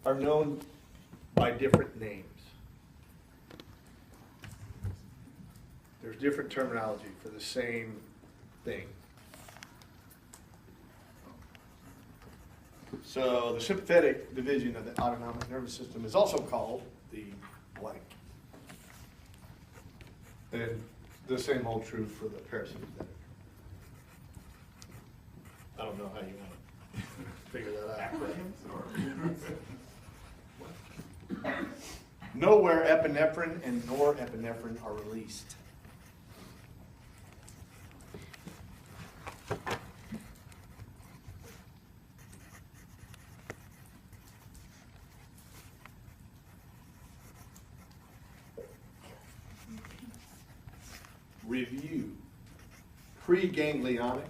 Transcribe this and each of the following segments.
are known by different names. There's different terminology for the same thing. So the sympathetic division of the autonomic nervous system is also called the blank. And the same holds true for the parasympathetic. I don't know how you want to figure that out. Nowhere epinephrine and norepinephrine are released. Review. Preganglionic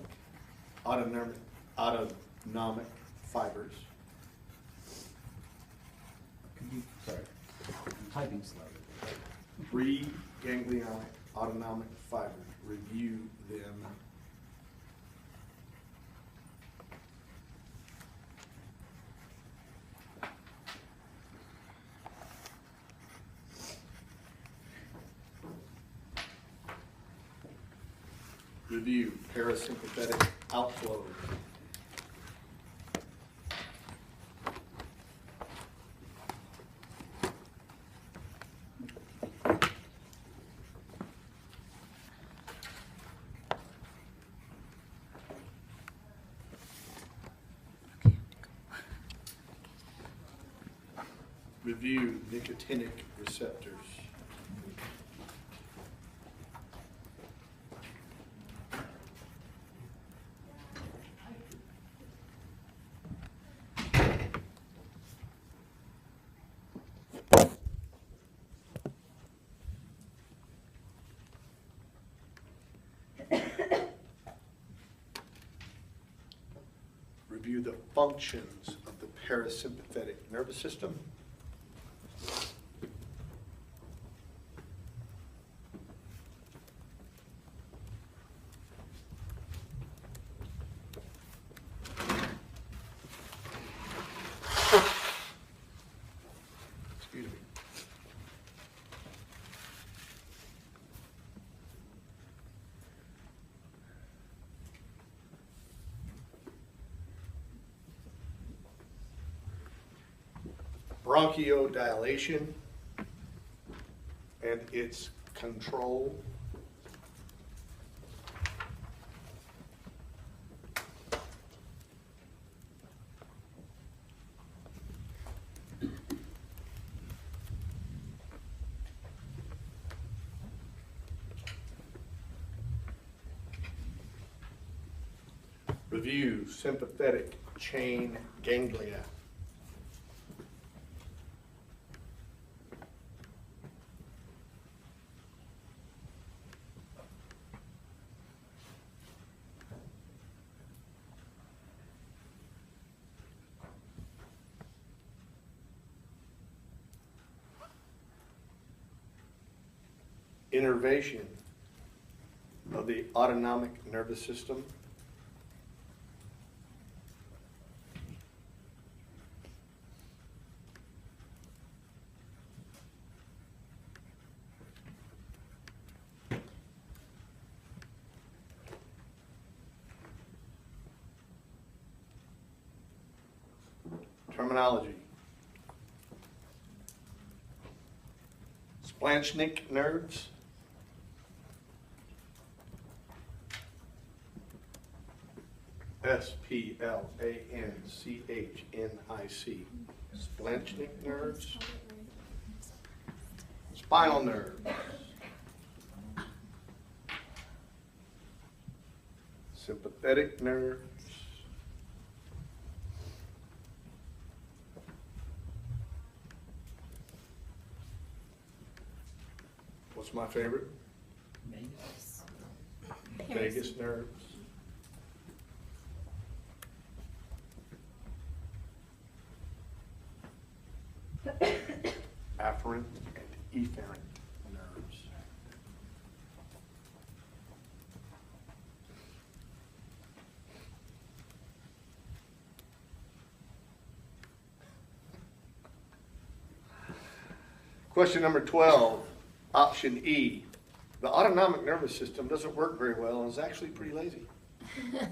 autonomic fibers. Sorry. Typing slow. Preganglionic autonomic fibers. Review them. Review parasympathetic outflow. Review nicotinic receptors. Review the functions of the parasympathetic nervous system. Excuse me. Bronchodilation and its control. Review sympathetic chain ganglia. Innervation of the autonomic nervous system. Terminology. Splanchnic nerves. S-P-L-A-N-C-H-N-I-C. Splanchnic nerves. Spinal nerves. Sympathetic nerves. What's my favorite? Vagus. Vagus nerves. Afferent and efferent nerves. Question number 12, option E. The autonomic nervous system doesn't work very well and is actually pretty lazy. I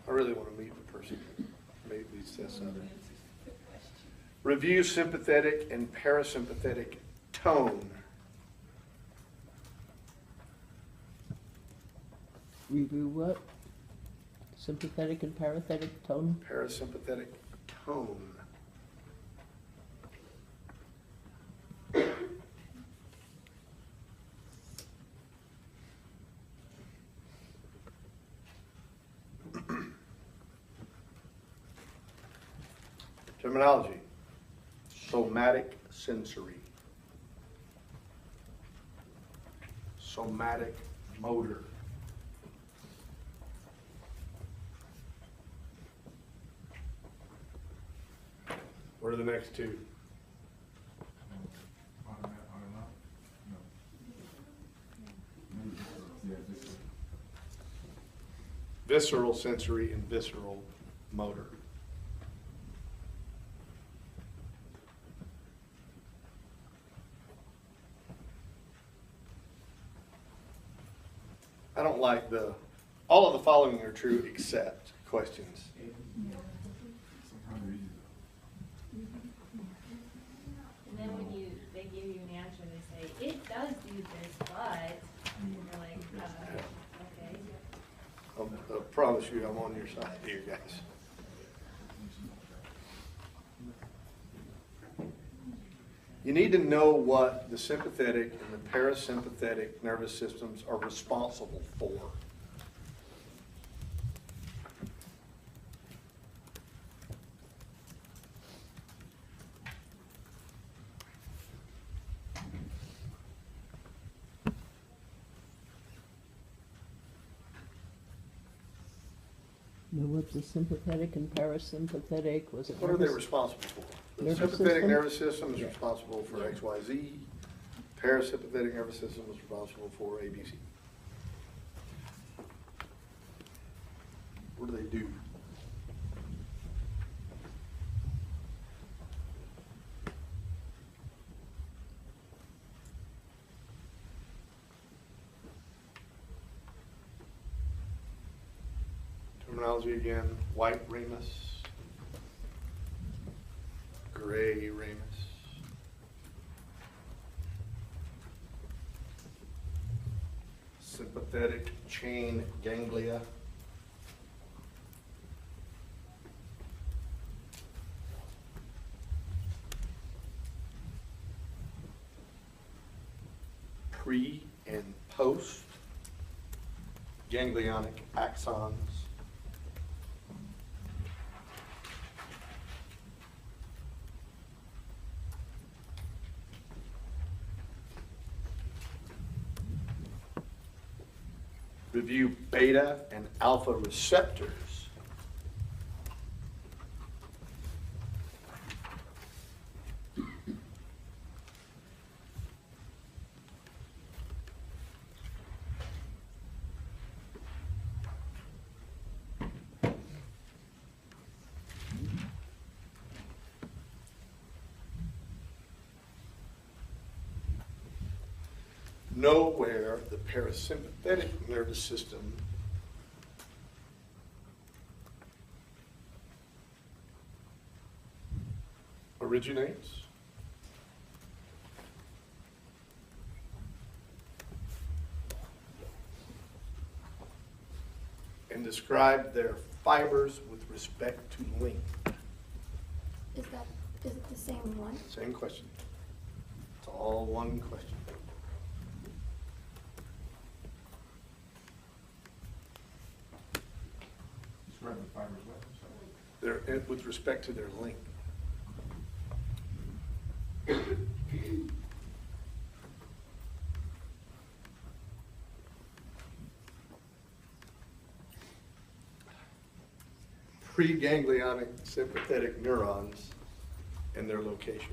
really want to meet the person who made these tests up. Review sympathetic and parasympathetic tone. Review what? Sympathetic and parasympathetic tone? Parasympathetic tone. Terminology. Somatic sensory. Somatic motor. What are the next two? Visceral sensory and visceral motor. I don't like all of the following are true except questions. And then when they give you an answer, they say, it does do this, but, and you're like, okay. I promise you I'm on your side here, guys. You need to know what the sympathetic and the parasympathetic nervous systems are responsible for. Know what the sympathetic and parasympathetic, was it? What are they nervous? responsible for? The Nervous sympathetic system? nervous system is responsible for XYZ. Parasympathetic nervous system is responsible for ABC. What do they do? Terminology again, white ramus, gray ramus. Sympathetic chain ganglia. Pre and post ganglionic axons. Review beta and alpha receptors. Know where the parasympathetic nervous system originates. And describe their fibers with respect to length. Is it the same one? Same question. It's all one question. Describe the fibers what? They're with respect to their length. Preganglionic sympathetic neurons and their location.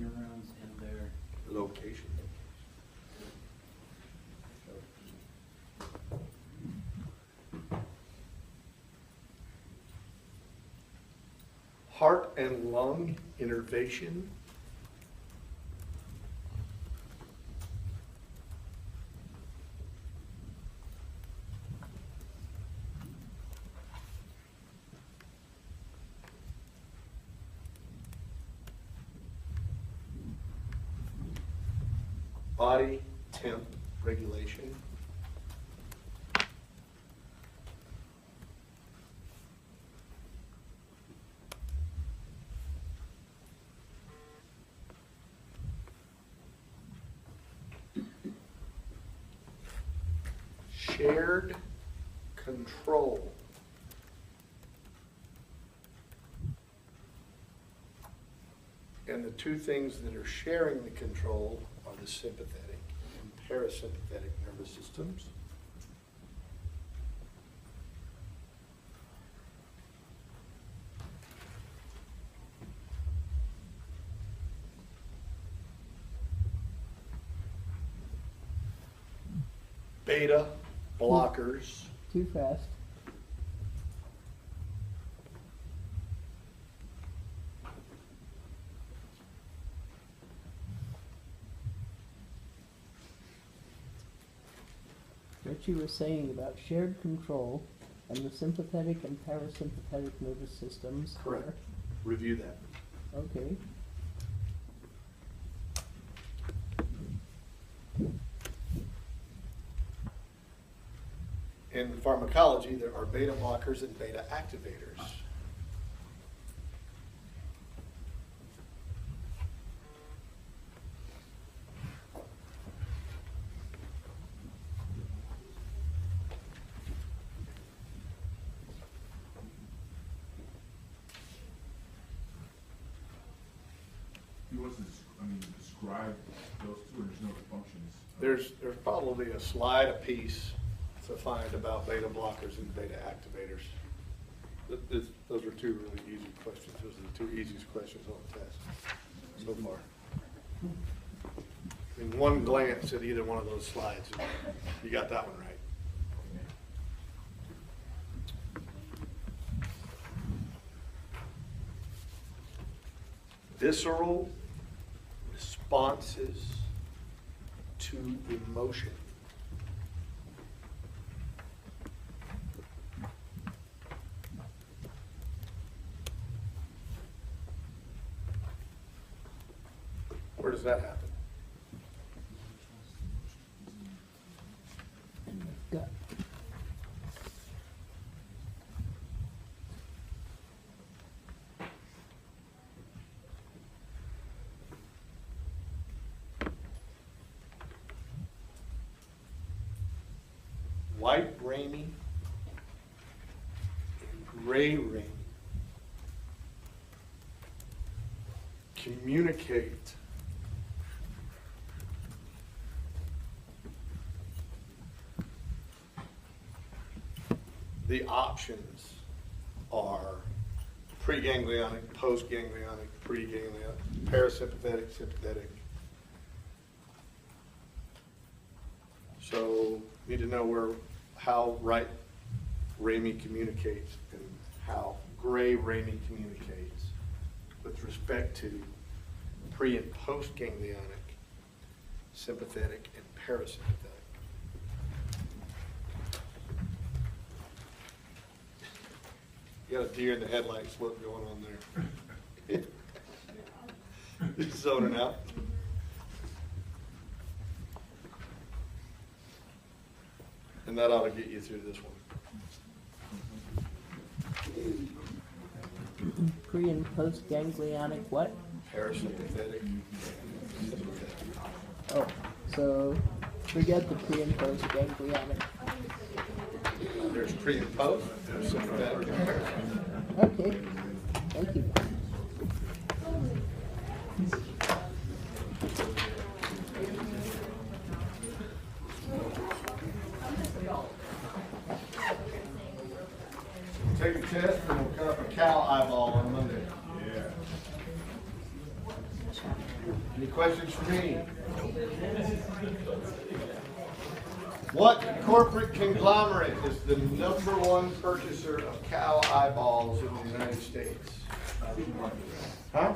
neurons and their Location. Heart and lung innervation. Body temp regulation. Shared control. And the two things that are sharing the control are the sympathetic and parasympathetic nervous systems. Beta blockers. Too fast. What you were saying about shared control and the sympathetic and parasympathetic nervous systems. Correct. are- Review that. Okay. In pharmacology, there are beta blockers and beta activators. He wants to, describe those two, and there's no functions. There's probably a slide apiece to find about beta blockers and beta activators. Those are two really easy questions. Those are the two easiest questions on the test so far. In one glance at either one of those slides, you got that one right. Visceral responses to emotion. Where does that happen? In the gut. White Rainy and Gray Rainy communicate the options are preganglionic, postganglionic, preganglionic, parasympathetic, sympathetic. So need to know how right Ramey communicates and how gray Ramey communicates with respect to pre and post ganglionic, sympathetic and parasympathetic. You got a deer in the headlights look going on there. Just zoning out. And that ought to get you through this one. Pre and post ganglionic what? Parasympathetic. Sympathetic. Oh, so forget the pre and post ganglionic. There's pre and post, there's sympathetic and parasympathetic. Okay, thank you. Take a test and we'll cut up a cow eyeball on Monday. Yeah. Any questions for me? What corporate conglomerate is the #1 purchaser of cow eyeballs in the United States? Huh?